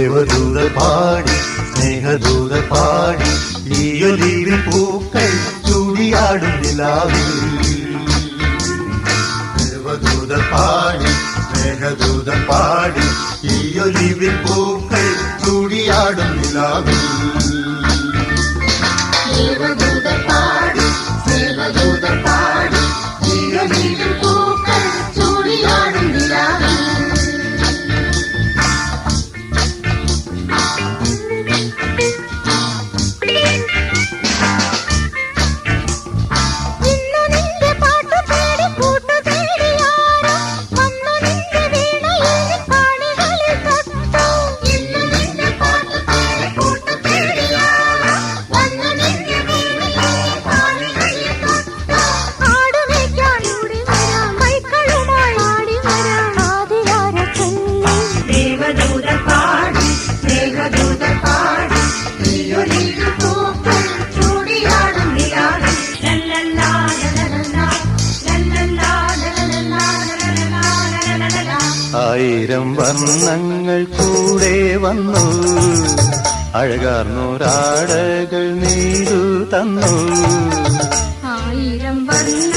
ദേവദൂത പാടി സ്നേഹദൂത പാടി ഈയൊലിവിൽ പൂക്കൾ ചൂടിയാടും നിലാവിൽ ദേവദൂത പാടി സ്നേഹദൂത പാടി ഈയൊലിവിൽ പൂക്കൾ ചൂടിയാടും നിലാവിൽ ദേവദൂത പാടി സ്നേഹദൂത പാടി ഈയൊലിവിൽ പൂക്കൾ ചൂടിയാടും നിലാവിൽ ആയിരം വർണ്ണങ്ങൾ കൂടെ വന്നു അഴകാർന്നൊരാടകൾ നീതു തന്നു ആയിരം വർണ്ണ